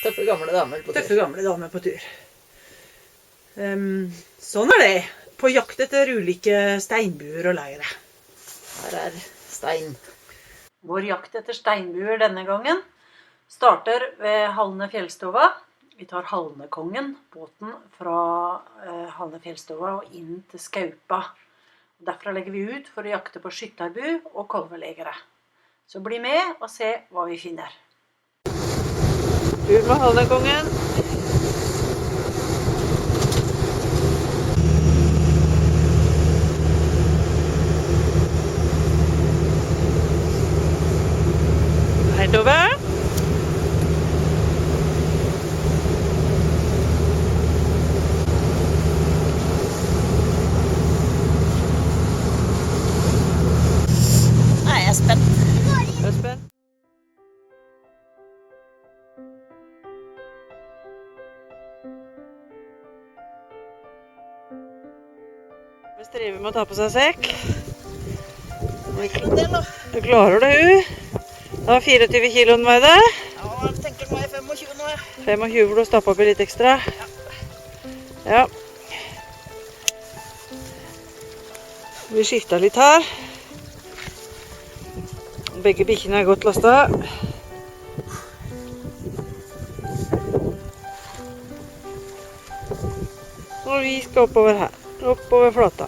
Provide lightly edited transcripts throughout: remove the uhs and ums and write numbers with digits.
Tøffe gamle damer på tur. Tøffe gamle damer på tur. Sånn er det. På jakt etter ulike steinbuer og leire. Her er stein. Vår jakt etter steinbuer denne gangen starter ved Halne fjellstova. Vi tar Halnekongen, båten fra Halne fjellstova og inn til Skaupa. Derfra legger vi ut for å jakte på skytterbu og kolvelegere. Så bli med og se hva vi finner. Tur med Halnekongen. Heidover. Nei, jeg er spent. Jeg er spent. Vi strever med å ta på seg sekk. Du klarer det, hun. Det var 24 kilo den veide. Ja, jeg tenker nå er 25 nå. 25 for du stappet opp litt ekstra. Ja. Vi skifter litt her. Begge bikkjene er godt lastet. Og vi skal oppover her. Oppover flata.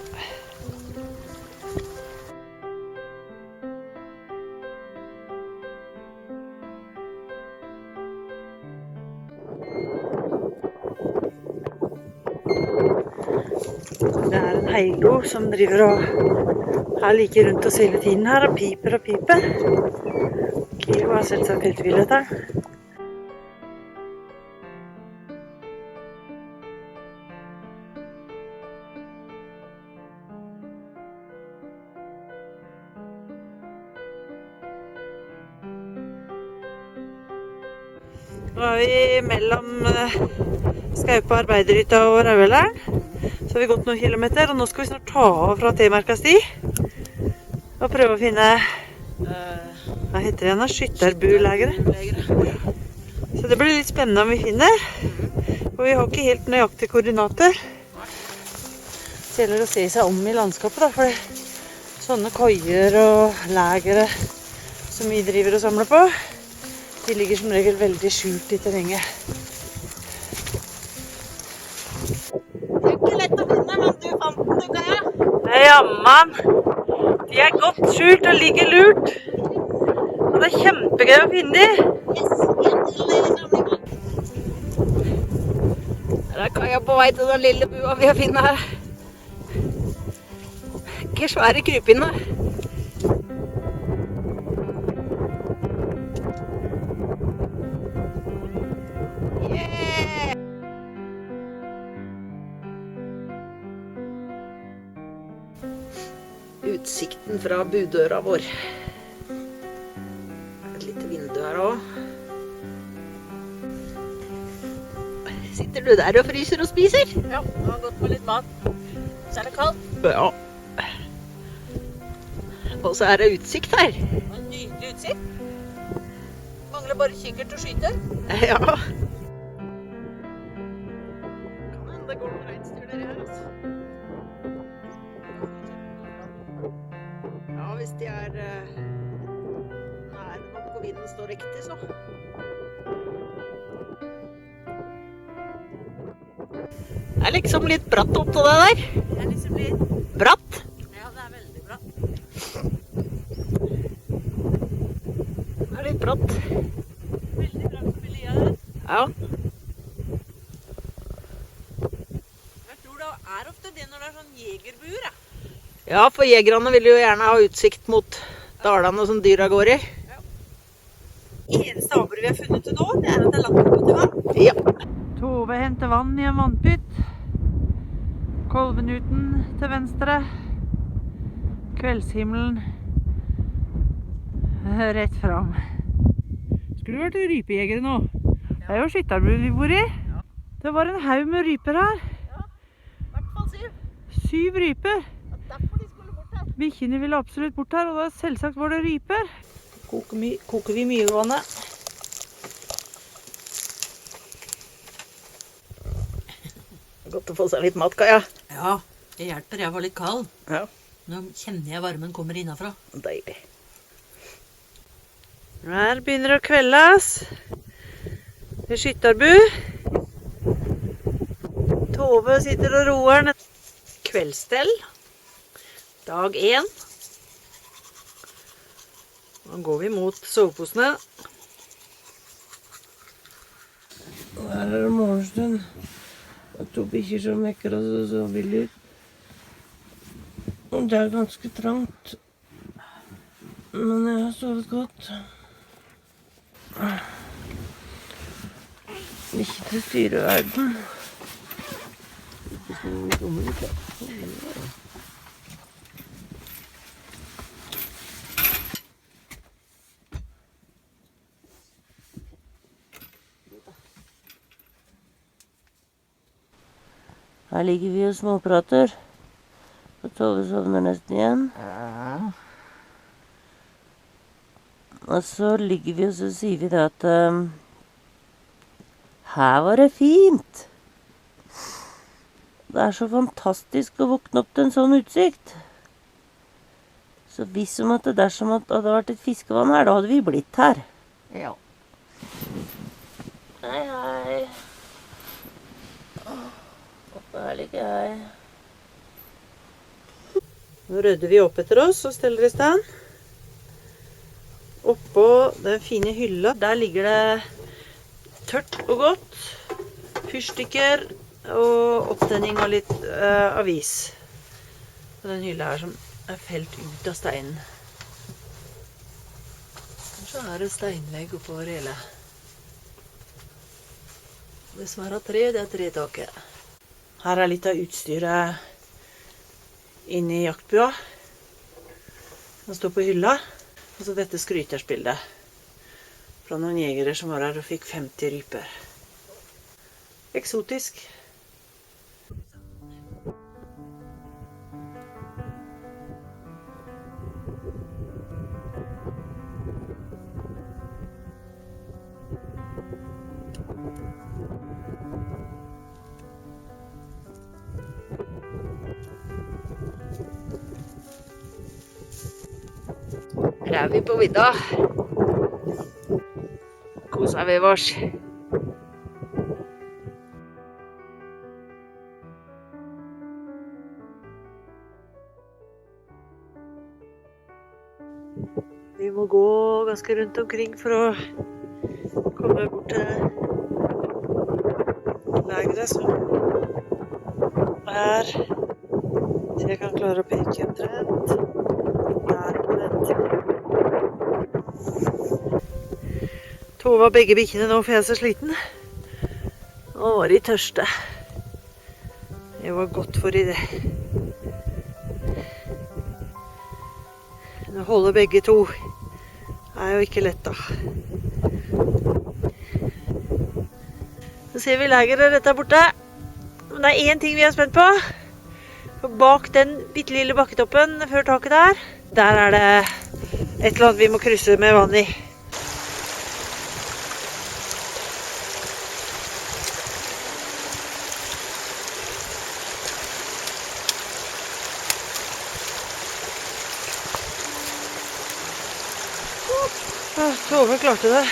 Det er en heilo som driver og er like rundt oss hele tiden her, og piper og piper. Kilo er selvsagt helt vill etter. Nå er vi mellom Skaupa, Arbeiderhytta og Rauveleren. Så har vi gått noen kilometer, og nå skal vi snart ta av fra T-merka sti. Og prøve å finne, hva heter det igjen, skytterbulegere. Så det blir litt spennende om vi finner. Og vi har ikke helt nøyaktige koordinater. Så gjelder det å se seg om i landskapet da, for sånne koier og legere som vi driver og samler på, de ligger som regel veldig skjult i terrenget. Det er ikke lett å finne, men du fant den, du, Kaja. Nei, jamman. De er godt skjult og ligger lurt. Og det er kjempegøy å finne de. Yes, en til samlingen. Her er Kaja på vei til den lille bua vi har finnet her. Ikke svære krypinner. Utsikten fra budøra vår. Et lite vindu her også. Sitter du der og fryser og spiser? Ja, jeg har gått på litt mat. Så er det kaldt. Ja. Og så er det utsikt her. En nydelig utsikt. Mangler bare kikkert og skyter. Ja. Kan hende det går noen reinsdyr der her, altså. Ja, hvis de er nær nok og vinden står riktig, så. Det er liksom litt bratt opp til det der. Det er liksom litt... Bratt. Ja, det er veldig bra. Det er litt bratt. Veldig bra for miljøet. Ja. Jeg tror det er ofte det når det er sånn jegerbuer, ja. Ja, for jegerne vil jo gjerne ha utsikt mot dalene som dyra går i. Eneste avbrudd vi har funnet til nå, det er at det er lagt på til vann. Ja. Tove henter vann i en vannpytt. Kolvenuten til venstre. Kveldshimmelen rett fram. Skulle vært rypejegere nå. Det er jo skytterbuen vi bor i. Det var en haug med ryper her. Ja, i hvert fall 7. 7 ryper. Derfor de skulle bort her. Bikkjene ville absolutt bort her, og da selvsagt var det ryper. Koker vi mye vannet. Godt å få seg litt mat, Kaja. Ja, det hjelper. Jeg var litt kald. Ja, Nå kjenner jeg varmen kommer innafra. deilig. Her begynner det å kveldes. Ved Skyttarbu. Tove sitter og roer. Kveldstell. Dag 1. Nå går vi mot soveposene. Her er det morgenstund. Og 2 bikkjer som mekker og så billig ut. Og det er ganske trangt. Men jeg har sovet godt. Ikke til styreverden. Her ligger vi og småprater. Og Tove sovner nesten igjen. Og så ligger vi og så sier vi da at her var det fint. Det er så fantastisk å våkne opp til en sånn utsikt. Så hvis som at det dersom at det hadde vært et fiskevann her, da hadde vi blitt her. Ja. Hei, hei. Her ligger jeg. Nå rydder vi opp etter oss og steller i stand. Oppå den fine hylla, der ligger det tørt og godt. Fyrstikker og opptenning av litt avis. Og den hylla her som er felt ut av steinen. Og så er det steinvegg oppover hele. Det som er av tre, det er tretaket. Her er litt av utstyret inne i jaktbua. Den står på hylla. Og så dette skrytersbildet fra noen jegere som var her og fikk 50 ryper. Eksotisk. Her er vi på vidda. Koser vi oss. Vi må gå ganske rundt omkring for å komme bort til lægeret som er, så jeg kan klare å peke omtrent. Der omtrent. Tove og begge bikkjene nå, for jeg er så sliten. Nå var de tørste. Det var godt for i det. Å holde begge to er jo ikke lett da. Så ser vi lægeret rett der borte. Men det er en ting vi er spent på. For bak den bittelille bakketoppen før taket der er det et eller annet vi må krysse med vann i. Tove klarte det.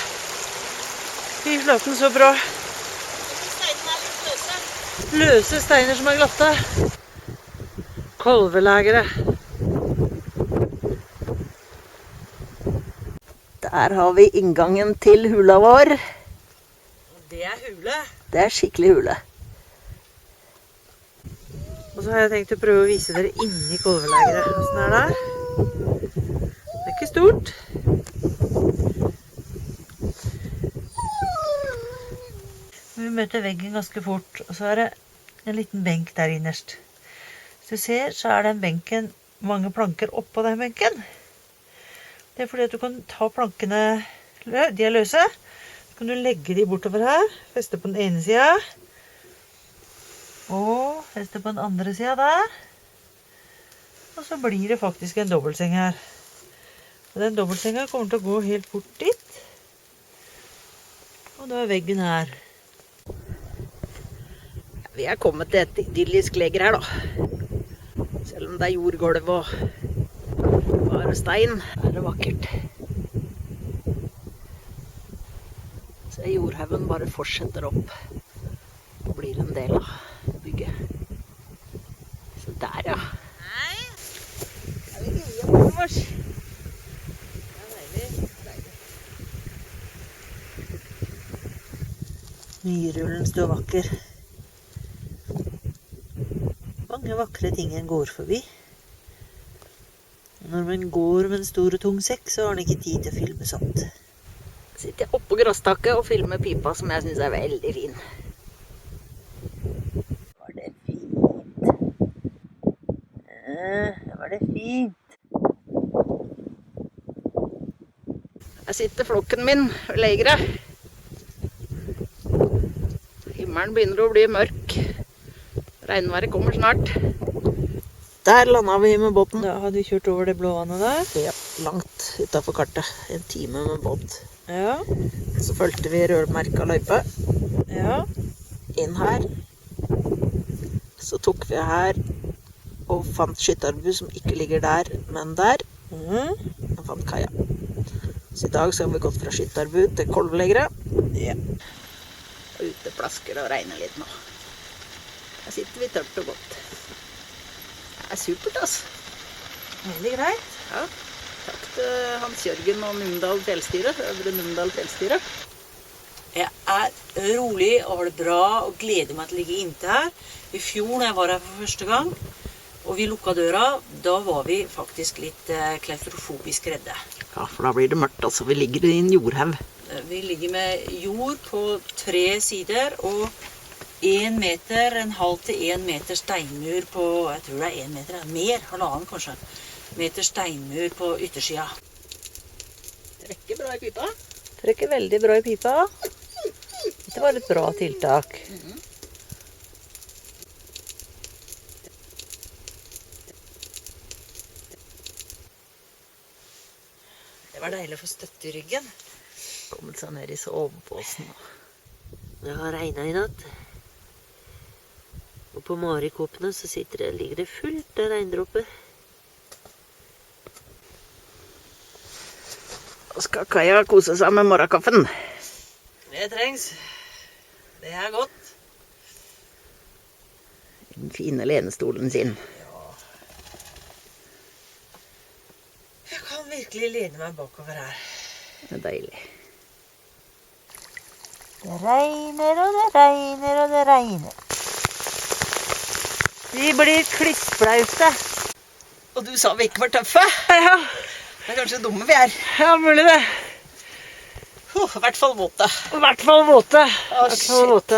Fy fløten så bra. Steinene er litt løse. Løse steiner som er glatte. Kolvelægere. Der har vi inngangen til hula vår. Det er hule. Det er skikkelig hule. Og så har jeg tenkt å prøve å vise dere inni kolvelægeret. Hvordan er det? Det er ikke stort. Vi møter veggen ganske fort, og så er det en liten benk der innerst. Hvis du ser, så er den benken mange planker oppå den benken. Det er fordi at du kan ta plankene, de er løse, så kan du legge de bortover her, feste på den ene siden, og feste på den andre siden der. Og så blir det faktisk en dobbeltseng her. Og den dobbeltsenga kommer til å gå helt bort dit. Og da er veggen her. Vi er kommet til et idyllisk leger her, da. Selv om det er jordgulv og bare stein, er det vakkert. Så jordhaugen bare fortsetter opp og blir en del av bygget. Så der, ja. Nei. Er vi gøye på vårs? Myrullen står vakker. Mange vakre ting en går forbi. Når man går med en stor og tung sekk, så har man ikke tid til å filme sånt. Sitter jeg oppe på grasstaket og filmer pipa, som jeg synes er veldig fin. Var det fint? Var det fint? Her sitter flokken min og leger her. Himmelen begynner å bli mørk. Regnværet kommer snart. Der landet vi med båten. Da hadde vi kjørt over det blå vannet der. Ja, langt utenfor kartet. En time med båt. Ja. Så følte vi rørmerka løype. Ja. Inn her. Så tok vi her og fant skytterbu som ikke ligger der, men der. Og fant kaia. Så i dag så har vi gått fra skytterbu til kolvleggere. Ja. Og ute plasker og regner litt nå. Her sitter vi tørt og godt. Det er supert, altså. Veldig greit. Ja. Takk til Hans Jørgen og Numedal fjellstyre, Øvre Numedal fjellstyre. Jeg er rolig og har det bra og gleder meg til å ligge inntil her. I fjor når jeg var her for første gang, og vi lukket døra, da var vi faktisk litt klaustrofobisk redde. Ja, for da blir det mørkt, altså. Vi ligger i en jordhaug. Vi ligger med jord på 3 sider, og 1 meter, en halv til 1 meter steinmur på, jeg tror det er 1 meter, mer, halvannen kanskje, meter steinmur på yttersida. Trekker bra i pipa. Trekker veldig bra i pipa. Det var et bra tiltak. Det var deilig å få støtte i ryggen. Kommet seg ned i soveposen. Det har regnet i natt. Og på marikåpene så ligger det fullt av regndråper. Og skal Kaja kose seg med morgenkaffen. Det trengs. Det er godt. Den fine lenestolen sin. Jeg kan virkelig lene meg bakover her. Det er deilig. Det regner, og det regner, og det regner. Vi blir klissblaute. Og du sa vi ikke var tøffe? Ja, Det er kanskje dumme vi er. ja mulig det. I hvert fall våte. I hvert fall våte. Å, shit.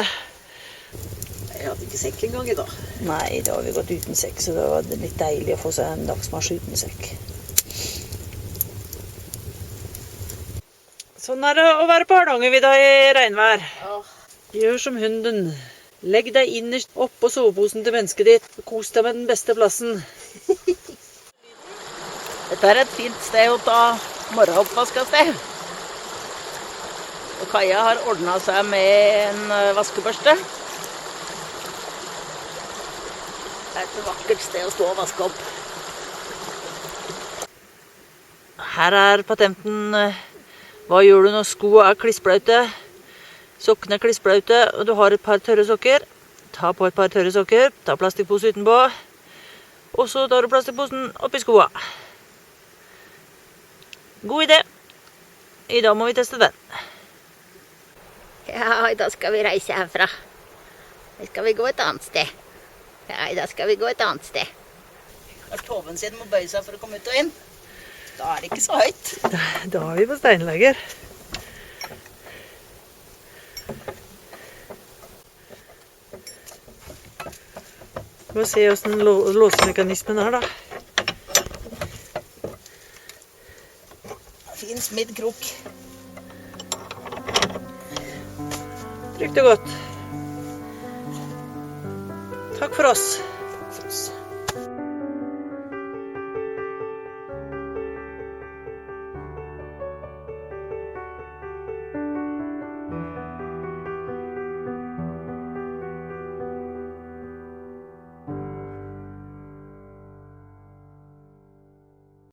Jeg hadde ikke sekk engang i dag. Nei, da har vi gått uten sekk, så det var litt deilig å få seg en dagsmarsj uten sekk. Sånn er det å være på Hardangervidda i regnvær. Ja. Gjør som hunden. Legg deg innerst opp på soveposen til mennesket ditt. Kos deg med den beste plassen. Dette er et fint sted å ta morgenoppvask av sted. Og Kaja har ordnet seg med en vaskebørste. Det er et vakkert sted å stå og vaske opp. Her er patenten. Hva gjør du når skoene er klissblaute? Sokkene er klissblaute, og du har et par tørre sokker. Ta på et par tørre sokker, ta plastikkpose utenpå, og så tar du plastikkposen oppi skoene. God idé. I dag må vi teste den. Ja, da skal vi reise herfra. Da skal vi gå et annet sted. Ja, da skal vi gå et annet sted. Når toven sin må bøye seg for å komme ut og inn, da er det ikke så høyt. Da er vi på steinlager. Vi må se hvordan låsemekanismen er da. Fin smidd krok. Trygt og godt. Takk for oss.